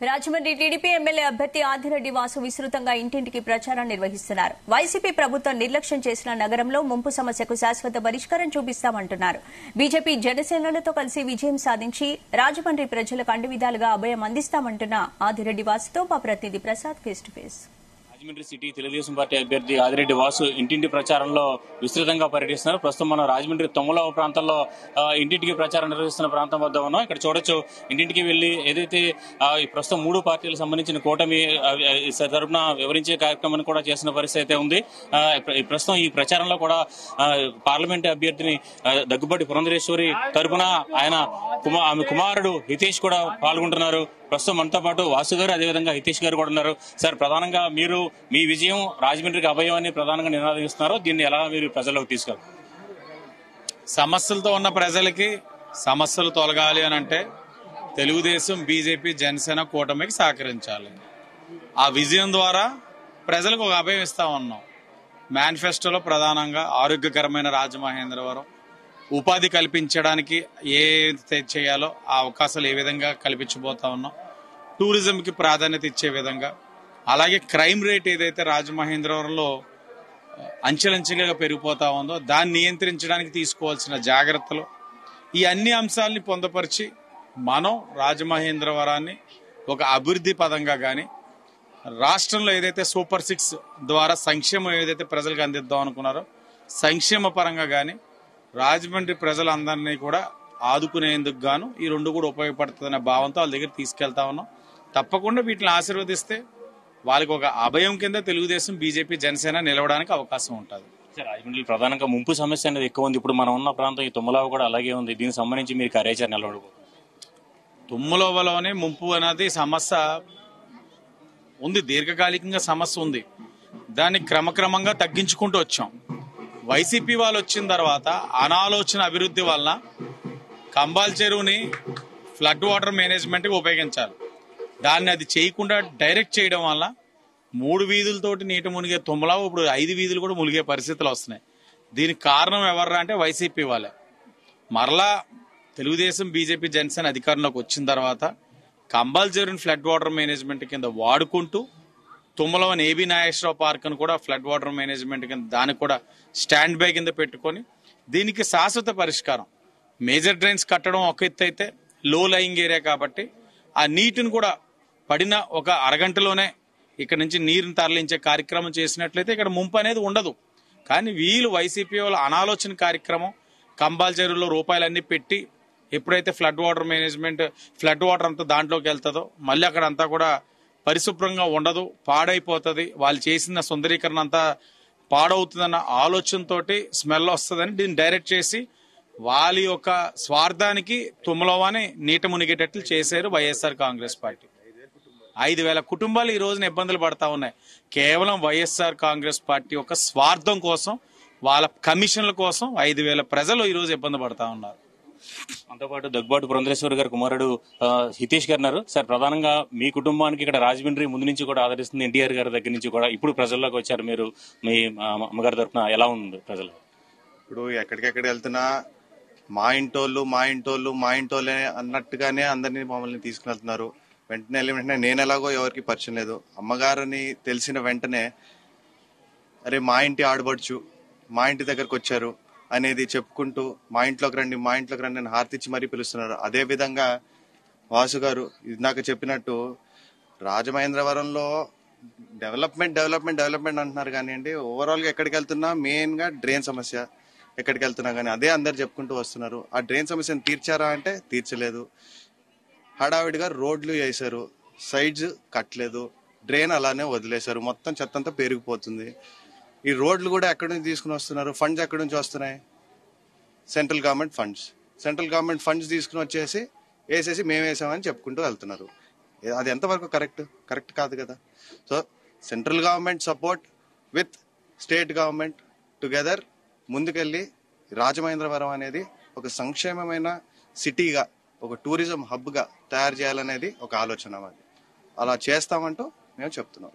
Rajahmundry TDP MLA అభ్యర్థి ఆదిరెడ్డి వాసు విస్తృతంగా ఇంటింటికి ప్రచారం నిర్వహిస్తున్నారు. వైసీపీ ప్రభుత్వం నిర్లక్ష్యం చేసిన నగరంలో ముంపు సమస్యకు శాశ్వత పరిష్కారం చూపిస్తామంటున్నారు. బీజేపీ జనసేనలతో కలిసి విజయం సాధించి రాజమండ్రి ప్రజలకు అన్ని విధాలుగా అభయం అందిస్తామంటున్న ఆదిరెడ్డి వాసుతో మా ప్రతినిధి Prasad face to face. Rajahmundry city Telugu Desam party అభ్యర్థి ఆదిరెడ్డి వాసు ఇంటింటి ప్రచారంలో విస్తృతంగా పర్యటిస్తున్నారు. ప్రస్తుతం మనం రాజమండ్రి తొమ్మలవ ప్రాంతంలో ఇంటింటికి ప్రచారం నిర్వహిస్తున్న ప్రాంతం వద్ద ఉన్నాం. ఇక్కడ చూడొచ్చు, ఇంటింటికి వెళ్లి ఏదైతే ప్రస్తుతం 3 పార్టీలకు సంబంధించిన కూటమి తరపున వివరించే కార్యక్రమాన్ని కూడా చేసిన పరిస్థితి అయితే ఉంది. ప్రస్తుతం ఈ ప్రచారంలో కూడా పార్లమెంట్ అభ్యర్థిని దగ్గుబాటి పురంధరేశ్వరి తరపున ఆమె కుమారుడు హితేష్ కూడా పాల్గొంటున్నారు. ప్రస్తుతం మనతో పాటు వాసు గారు, అదేవిధంగా హితేష్ గారు కూడా ఉన్నారు. సార్, ప్రధానంగా మీరు మీ విజయం రాజమండ్రికి అభయం అని ప్రధానంగా నినాదిస్తున్నారు. దీన్ని ఎలా మీరు ప్రజల్లోకి తీసుకెళ్తారు? సమస్యలతో ఉన్న ప్రజలకి సమస్యలు తొలగాలి అని అంటే తెలుగుదేశం, బీజేపీ, జనసేన కూటమికి సహకరించాలి. ఆ విజయం ద్వారా ప్రజలకు ఒక అభయం ఇస్తా ఉన్నాం. మేనిఫెస్టోలో ప్రధానంగా ఆరోగ్యకరమైన రాజమహేంద్రవరం, ఉపాధి కల్పించడానికి ఏ చేయాలో ఆ అవకాశాలు ఏ విధంగా కల్పించబోతా ఉన్నాం, టూరిజంకి ప్రాధాన్యత ఇచ్చే విధంగా, అలాగే క్రైమ్ రేట్ ఏదైతే రాజమహేంద్రవరంలో అంచెలంచెలుగా పెరిగిపోతా ఉందో దాన్ని నియంత్రించడానికి తీసుకోవాల్సిన జాగ్రత్తలు, ఈ అన్ని అంశాలని పొందుపరిచి మనం రాజమహేంద్రవరాన్ని ఒక అభివృద్ధి పదంగా కానీ, రాష్ట్రంలో ఏదైతే సూపర్ 6 ద్వారా సంక్షేమం ఏదైతే ప్రజలకు అందిద్దాం అనుకున్నారో సంక్షేమ పరంగా కానీ రాజమండ్రి ప్రజలందరినీ కూడా ఆదుకునేందుకు గాను ఈ 2 కూడా ఉపయోగపడుతుందనే భావంతో వాళ్ళ దగ్గర తీసుకెళ్తా ఉన్నాం. తప్పకుండా వీటిని ఆశీర్వదిస్తే వాళ్ళకి ఒక అభయం కింద తెలుగుదేశం, బీజేపీ, జనసేన నిలవడానికి అవకాశం ఉంటుంది. రాజమండ్రి ప్రధానంగా ముంపు సమస్య అనేది ఎక్కువ ఉంది. ఇప్పుడు మనం ఉన్న ప్రాంతం ఈ తుమ్మలవ కూడా అలాగే ఉంది. దీనికి సంబంధించి మీరు కార్యాచరణ నిలబడబోతున్నారు? తుమ్మలవలోనే ముంపు అనేది సమస్య ఉంది, దీర్ఘకాలికంగా సమస్య ఉంది. దాన్ని క్రమక్రమంగా తగ్గించుకుంటూ వచ్చాం. వైసీపీ వాళ్ళు వచ్చిన తర్వాత అనాలోచన అభివృద్ధి వలన కంబాల్ చెరువుని ఫ్లడ్ వాటర్ మేనేజ్మెంట్కి ఉపయోగించాలి. దాన్ని అది చేయకుండా డైరెక్ట్ చేయడం వల్ల 3 వీధులతోటి నీటి మునిగే తుమ్మలవ ఇప్పుడు 5 వీధులు కూడా మునిగే పరిస్థితులు వస్తున్నాయి. దీనికి కారణం ఎవర్రా అంటే వైసీపీ వాళ్ళే. మరలా తెలుగుదేశం, బీజేపీ, జనసేన అధికారంలోకి వచ్చిన తర్వాత కంబాల్ చెరువుని ఫ్లడ్ వాటర్ మేనేజ్మెంట్ కింద వాడుకుంటూ తుమ్మలవన్ ఏబీ నాగేశ్వరరావు పార్క్ అని కూడా ఫ్లడ్ వాటర్ మేనేజ్మెంట్ కింద దానికి కూడా స్టాండ్ బై కింద పెట్టుకొని దీనికి శాశ్వత పరిష్కారం. మేజర్ డ్రైన్స్ కట్టడం ఒక ఎత్తు అయితే, లో లయింగ్ ఏరియా కాబట్టి ఆ నీటిని కూడా పడిన ఒక అరగంటలోనే ఇక్కడ నుంచి నీరుని తరలించే కార్యక్రమం చేసినట్లయితే ఇక్కడ ముంపు అనేది ఉండదు. కానీ వీళ్ళు వైసీపీ వాళ్ళ అనాలోచన కార్యక్రమం కంబాల్ చెరువులో రూపాయలన్నీ పెట్టి ఎప్పుడైతే flood water management flood water అంతా దాంట్లోకి వెళ్తుందో మళ్ళీ అక్కడ అంతా కూడా పరిశుభ్రంగా ఉండదు, పాడైపోతుంది, వాళ్ళు చేసిన సుందరీకరణ అంతా పాడవుతుందన్న ఆలోచనతోటి స్మెల్ వస్తుందని దీన్ని డైరెక్ట్ చేసి వాళ్ళ యొక్క స్వార్థానికి తుమ్మలవని నీట మునిగేటట్లు చేశారు వైఎస్ఆర్ కాంగ్రెస్ పార్టీ. 5,000 కుటుంబాలు ఈ రోజున ఇబ్బందులు పడతా ఉన్నాయి. కేవలం వైఎస్ఆర్ కాంగ్రెస్ పార్టీ యొక్క స్వార్థం కోసం, వాళ్ళ కమిషన్ల కోసం 5,000 ప్రజలు ఈ రోజు ఇబ్బంది పడతా ఉన్నారు. అంతోపాటు దగ్గుబాటి పురంధరేశ్వరి గారి కుమారుడు హితేష్ గారు ఉన్నారు. సార్, ప్రధానంగా మీ కుటుంబానికి ఇక్కడ రాజమండ్రి ముందు నుంచి కూడా ఆదరిస్తుంది. ఎన్టీఆర్ గారి దగ్గర నుంచి కూడా ఇప్పుడు ప్రజల్లోకి వచ్చారు మీరు, మీ అమ్మగారి తరఫున ఎలా ఉంది ప్రజలు? ఇప్పుడు ఎక్కడికెక్కడ వెళ్తున్నా మా ఇంటోళ్ళే అన్నట్టుగానే అందరినీ మమ్మల్ని తీసుకుని వెంటనే నేను ఎలాగో ఎవరికి పరిచయం లేదు. అమ్మగారిని తెలిసిన వెంటనే అరే మా ఇంటి ఆడబడుచు మా ఇంటి దగ్గరకు వచ్చారు అనేది చెప్పుకుంటూ మా ఇంట్లోకి రండి అని హారతిచ్చి మరీ పిలుస్తున్నారు. అదే విధంగా వాసు గారు ఇందాక చెప్పినట్టు రాజమహేంద్రవరంలో డెవలప్మెంట్ అంటున్నారు కానివ్వండి, ఓవరాల్ గా ఎక్కడికి వెళ్తున్నా మెయిన్ గా డ్రైన్ సమస్య ఎక్కడికి వెళ్తున్నా కానీ అదే అందరు చెప్పుకుంటూ వస్తున్నారు. ఆ డ్రైన్ సమస్యను తీర్చారా అంటే తీర్చలేదు. హడావిడిగా రోడ్లు వేశారు, సైడ్స్ కట్టలేదు, డ్రైన్ అలానే వదిలేశారు, మొత్తం చెత్తంతా పెరిగిపోతుంది. ఈ రోడ్లు కూడా ఎక్కడి నుంచి తీసుకుని వస్తున్నారు? ఫండ్స్ ఎక్కడి నుంచి వస్తున్నాయి? సెంట్రల్ గవర్నమెంట్ ఫండ్స్ తీసుకుని వచ్చేసి వేసేసి మేము వేసామని చెప్పుకుంటూ వెళ్తున్నారు. అది ఎంతవరకు కరెక్ట్ కాదు కదా. So central government support with state government together ముందుకెళ్ళి రాజమహేంద్రవరం అనేది ఒక సంక్షేమమైన సిటీగా, ఒక టూరిజం హబ్ గా తయారు చేయాలనేది ఒక ఆలోచన. అలా చేస్తామంటూ మేము చెప్తున్నాం.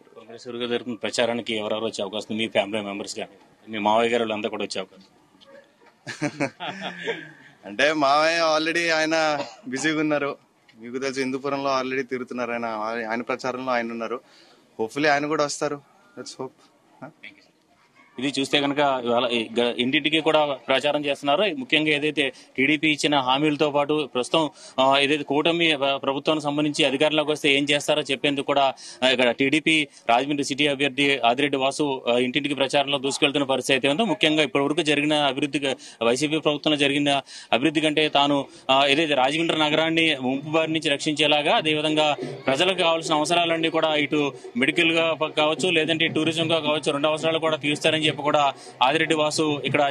ప్రచారానికి ఎవరెవరు వచ్చే అవకాశం? మీ ఫ్యామిలీ మెంబర్స్ కానీ మీ మావయ్య గారు వాళ్ళంతా కూడా వచ్చే అవకాశం? అంటే మావయ్య ఆల్రెడీ ఆయన బిజీగా ఉన్నారు, మీకు తెలుసు హిందూపురంలో ఆల్రెడీ తిరుగుతున్నారు ఆయన ప్రచారంలో ఆయన ఉన్నారు. హోప్ఫుల్లీ ఆయన కూడా వస్తారు. Let's hope. ఇది చూస్తే కనుక ఇంటింటికి కూడా ప్రచారం చేస్తున్నారు. ముఖ్యంగా ఏదైతే టీడీపీ ఇచ్చిన హామీలతో పాటు ప్రస్తుతం ఏదైతే కూటమి ప్రభుత్వానికి సంబంధించి అధికారంలోకి వస్తే ఏం చేస్తారో చెప్పేందుకు కూడా ఇక్కడ టీడీపీ రాజమండ్రి సిటీ అభ్యర్థి ఆదిరెడ్డి వాసు ఇంటింటికి ప్రచారంలో దూసుకెళ్తున్న పరిస్థితి అయితే ఉందో. ముఖ్యంగా ఇప్పటి వరకు జరిగిన అభివృద్ధి, వైసీపీ ప్రభుత్వంలో జరిగిన అభివృద్ధి కంటే తాను ఏదైతే రాజమండ్రి నగరాన్ని ముంపు బారి నుంచి రక్షించేలాగా, అదేవిధంగా ప్రజలకు కావాల్సిన అవసరాలన్నీ కూడా ఇటు మెడికల్ గా కావచ్చు, లేదంటే టూరిజం గా కావచ్చు, రెండు అవసరాలు కూడా తీరుస్తారని చెప్పి కూడా ఆదిరెడ్డి వాసు ఇక్కడ